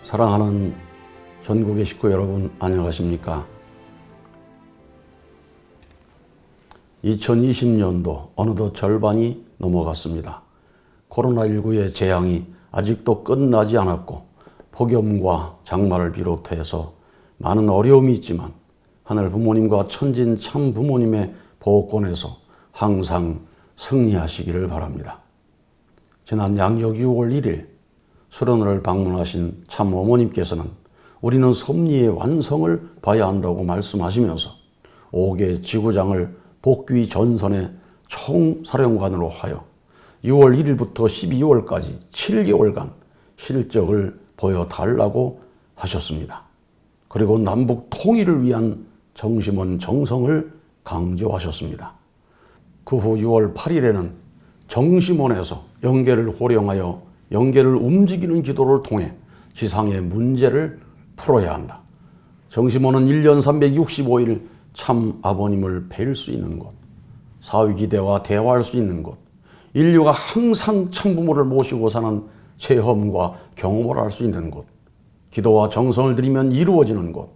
사랑하는 전국의 식구 여러분, 안녕하십니까? 2020년도 어느덧 절반이 넘어갔습니다. 코로나19의 재앙이 아직도 끝나지 않았고 폭염과 장마를 비롯해서 많은 어려움이 있지만 하늘 부모님과 천진 참 부모님의 보호권에서 항상 승리하시기를 바랍니다. 지난 양력 6월 1일 수련회를 방문하신 참 어머님께서는 우리는 섭리의 완성을 봐야 한다고 말씀하시면서 5개 지구장을 복귀 전선의 총사령관으로 하여 6월 1일부터 12월까지 7개월간 실적을 보여달라고 하셨습니다. 그리고 남북 통일을 위한 정심원 정성을 강조하셨습니다. 그 후 6월 8일에는 정심원에서 영계를 호령하여 영계를 움직이는 기도를 통해 지상의 문제를 풀어야 한다. 정심원은 1년 365일 참 아버님을 뵐 수 있는 곳, 사위기대와 대화할 수 있는 곳, 인류가 항상 참부모를 모시고 사는 체험과 경험을 할 수 있는 곳, 기도와 정성을 드리면 이루어지는 곳,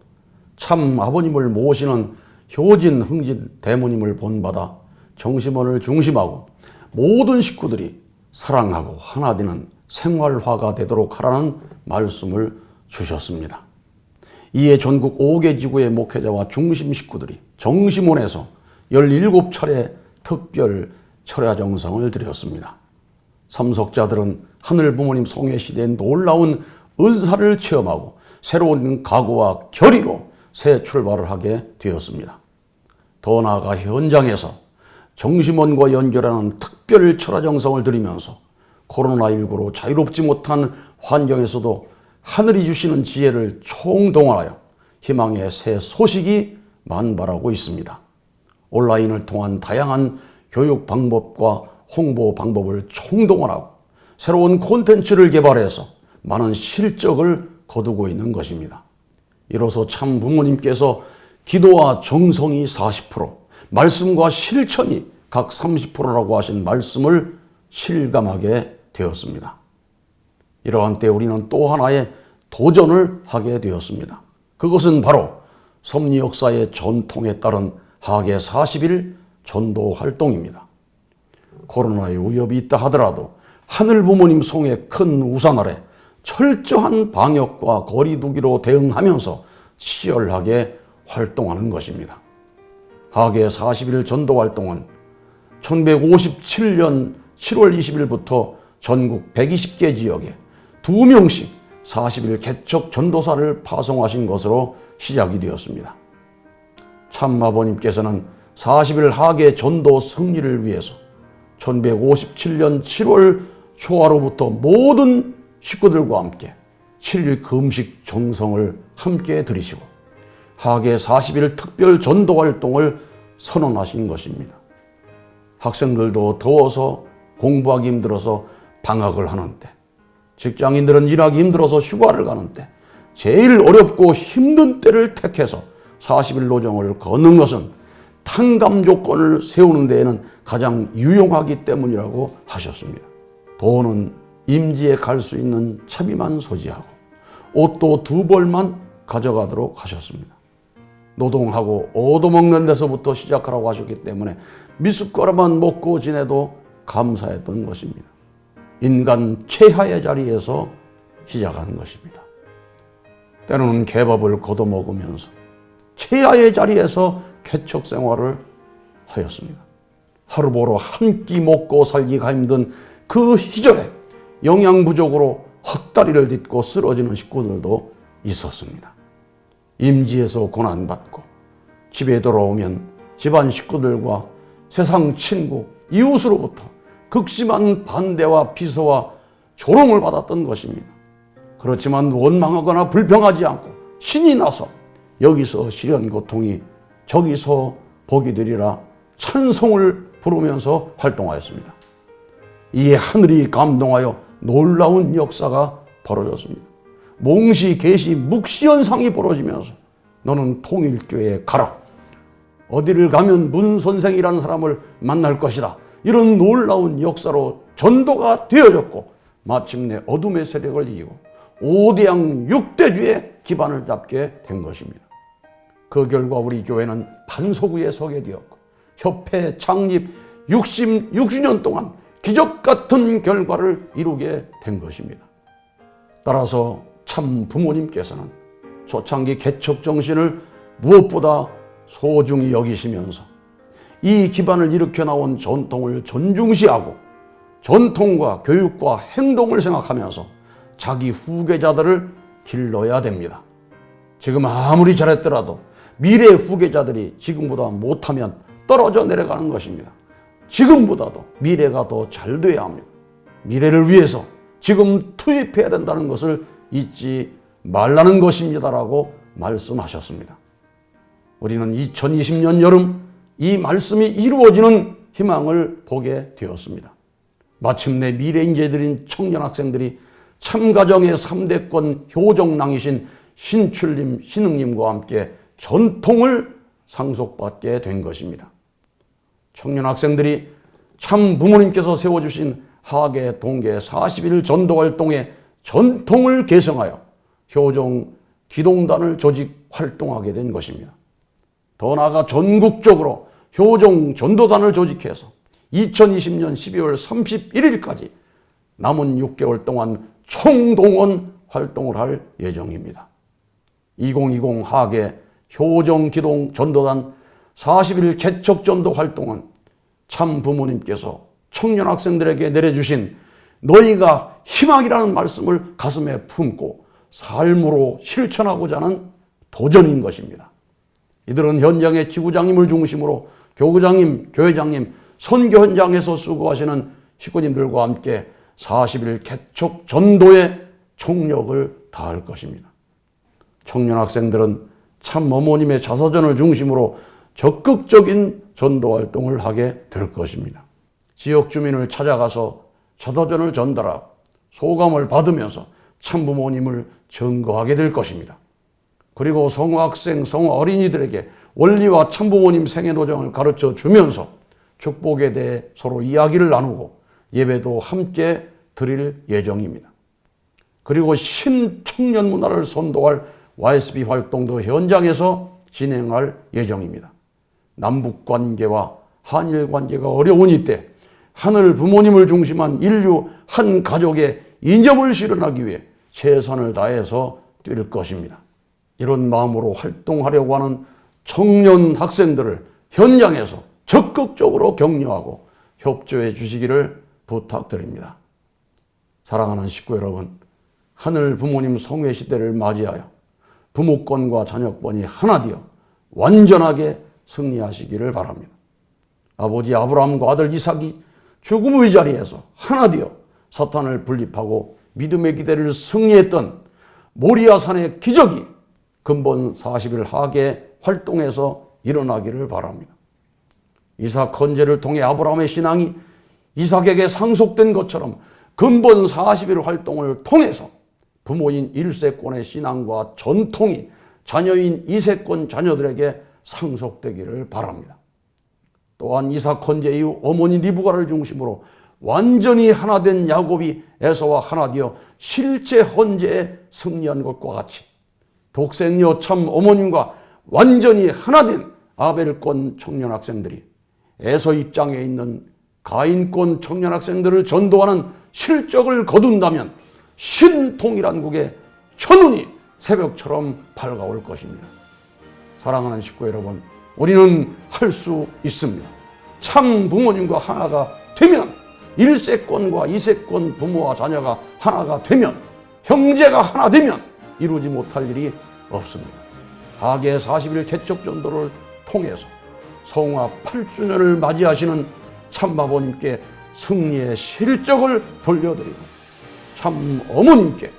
참 아버님을 모시는 효진, 흥진 대모님을 본받아 정심원을 중심하고 모든 식구들이 사랑하고 하나 되는 생활화가 되도록 하라는 말씀을 주셨습니다. 이에 전국 5개 지구의 목회자와 중심 식구들이 정심원에서 17차례 특별 철야 정성을 드렸습니다. 참석자들은 하늘 부모님 성회 시대의 놀라운 은사를 체험하고 새로운 각오와 결의로 새 출발을 하게 되었습니다. 더 나아가 현장에서 정심원과 연결하는 특별 철야 정성을 드리면서 코로나19로 자유롭지 못한 환경에서도 하늘이 주시는 지혜를 총동원하여 희망의 새 소식이 만발하고 있습니다. 온라인을 통한 다양한 교육 방법과 홍보 방법을 총동원하고 새로운 콘텐츠를 개발해서 많은 실적을 거두고 있는 것입니다. 이로써 참 부모님께서 기도와 정성이 40%, 말씀과 실천이 각 30%라고 하신 말씀을 실감하게 되었습니다. 이러한 때 우리는 또 하나의 도전을 하게 되었습니다. 그것은 바로 섭리 역사의 전통에 따른 하계 40일 전도 활동입니다. 코로나의 위협이 있다 하더라도 하늘 부모님 성의 큰 우산 아래 철저한 방역과 거리 두기로 대응하면서 치열하게 활동하는 것입니다. 하계 40일 전도 활동은 1957년 7월 20일부터 전국 120개 지역에 2명씩 40일 개척 전도사를 파송하신 것으로 시작이 되었습니다. 참 아버님께서는 40일 하계 전도 승리를 위해서 1957년 7월 초하루부터 모든 식구들과 함께 7일 금식 정성을 함께 드리시고 하계 40일 특별 전도 활동을 선언하신 것입니다. 학생들도 더워서 공부하기 힘들어서 방학을 하는 때, 직장인들은 일하기 힘들어서 휴가를 가는 때, 제일 어렵고 힘든 때를 택해서 40일 노정을 걷는 것은 탕감 조건을 세우는 데에는 가장 유용하기 때문이라고 하셨습니다. 돈은 임지에 갈 수 있는 차비만 소지하고 옷도 2벌만 가져가도록 하셨습니다. 노동하고 얻어먹는 데서부터 시작하라고 하셨기 때문에 미숫가루만 먹고 지내도 감사했던 것입니다. 인간 최하의 자리에서 시작한 것입니다. 때로는 개밥을 걷어먹으면서 최하의 자리에서 개척 생활을 하였습니다. 하루 보러 한 끼 먹고 살기가 힘든 그 시절에 영양 부족으로 헛다리를 딛고 쓰러지는 식구들도 있었습니다. 임지에서 고난받고 집에 돌아오면 집안 식구들과 세상 친구, 이웃으로부터 극심한 반대와 비서와 조롱을 받았던 것입니다. 그렇지만 원망하거나 불평하지 않고 신이 나서 여기서 시련 고통이 저기서 복이 되리라 찬송을 부르면서 활동하였습니다. 이에 하늘이 감동하여 놀라운 역사가 벌어졌습니다. 몽시, 계시, 묵시 현상이 벌어지면서 너는 통일교회에 가라. 어디를 가면 문 선생이라는 사람을 만날 것이다. 이런 놀라운 역사로 전도가 되어졌고 마침내 어둠의 세력을 이기고 오대양 6대주의 기반을 잡게 된 것입니다. 그 결과 우리 교회는 반석 위에 서게 되었고 협회 창립 60년 동안 기적 같은 결과를 이루게 된 것입니다. 따라서 참 부모님께서는 초창기 개척 정신을 무엇보다 소중히 여기시면서 이 기반을 일으켜 나온 전통을 존중시하고 전통과 교육과 행동을 생각하면서 자기 후계자들을 길러야 됩니다. 지금 아무리 잘했더라도 미래 후계자들이 지금보다 못하면 떨어져 내려가는 것입니다. 지금보다도 미래가 더 잘 돼야 합니다. 미래를 위해서 지금 투입해야 된다는 것을 잊지 말라는 것입니다라고 말씀하셨습니다. 우리는 2020년 여름 이 말씀이 이루어지는 희망을 보게 되었습니다. 마침내 미래 인재들인 청년 학생들이 참가정의 3대권 효정랑이신 신출님, 신흥님과 함께 전통을 상속받게 된 것입니다. 청년 학생들이 참 부모님께서 세워주신 하계 동계 40일 전도활동의 전통을 계승하여 효정 기동단을 조직 활동하게 된 것입니다. 더 나아가 전국적으로 효정 전도단을 조직해서 2020년 12월 31일까지 남은 6개월 동안 총동원 활동을 할 예정입니다. 2020 하계 효정 기동 전도단 40일 개척 전도 활동은 참 부모님께서 청년 학생들에게 내려주신 너희가 희망이라는 말씀을 가슴에 품고 삶으로 실천하고자 하는 도전인 것입니다. 이들은 현장의 지구장님을 중심으로 교구장님, 교회장님, 선교 현장에서 수고하시는 식구님들과 함께 40일 개척 전도에 총력을 다할 것입니다. 청년 학생들은 참 어머님의 자서전을 중심으로 적극적인 전도 활동을 하게 될 것입니다. 지역 주민을 찾아가서 자서전을 전달하고 소감을 받으면서 참 부모님을 증거하게 될 것입니다. 그리고 성학생, 성어린이들에게 원리와 참 부모님 생애도정을 가르쳐 주면서 축복에 대해 서로 이야기를 나누고 예배도 함께 드릴 예정입니다. 그리고 신청년 문화를 선도할 YSB 활동도 현장에서 진행할 예정입니다. 남북 관계와 한일 관계가 어려운 이때 하늘 부모님을 중심한 인류 한 가족의 이념을 실현하기 위해 최선을 다해서 뛸 것입니다. 이런 마음으로 활동하려고 하는 청년 학생들을 현장에서 적극적으로 격려하고 협조해 주시기를 부탁드립니다. 사랑하는 식구 여러분, 하늘 부모님 성회 시대를 맞이하여 부모권과 자녀권이 하나 되어 완전하게 승리하시기를 바랍니다. 아버지 아브라함과 아들 이삭이 죽음의 자리에서 하나 되어 사탄을 분립하고 믿음의 기대를 승리했던 모리아산의 기적이 근본 40일 하계 활동에서 일어나기를 바랍니다. 이삭 헌제를 통해 아브라함의 신앙이 이삭에게 상속된 것처럼 근본 40일 활동을 통해서 부모인 1세권의 신앙과 전통이 자녀인 2세권 자녀들에게 상속되기를 바랍니다. 또한 이삭 헌제 이후 어머니 리브가를 중심으로 완전히 하나 된 야곱이 에서와 하나 되어 실제 헌제에 승리한 것과 같이 독생녀 참 어머님과 완전히 하나 된 아벨권 청년 학생들이 에서 입장에 있는 가인권 청년 학생들을 전도하는 실적을 거둔다면 신통일한국의 천운이 새벽처럼 밝아올 것입니다. 사랑하는 식구 여러분, 우리는 할 수 있습니다. 참 부모님과 하나가 되면 1세권과 2세권 부모와 자녀가 하나가 되면 형제가 하나 되면 이루지 못할 일이 없습니다. 하계 40일 개척 전도를 통해서 성화 8주년을 맞이하시는 참아버님께 승리의 실적을 돌려드리고 참 어머님께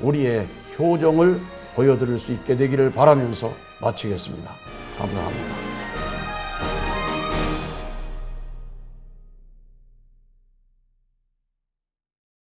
우리의 효정을 보여드릴 수 있게 되기를 바라면서 마치겠습니다. 감사합니다.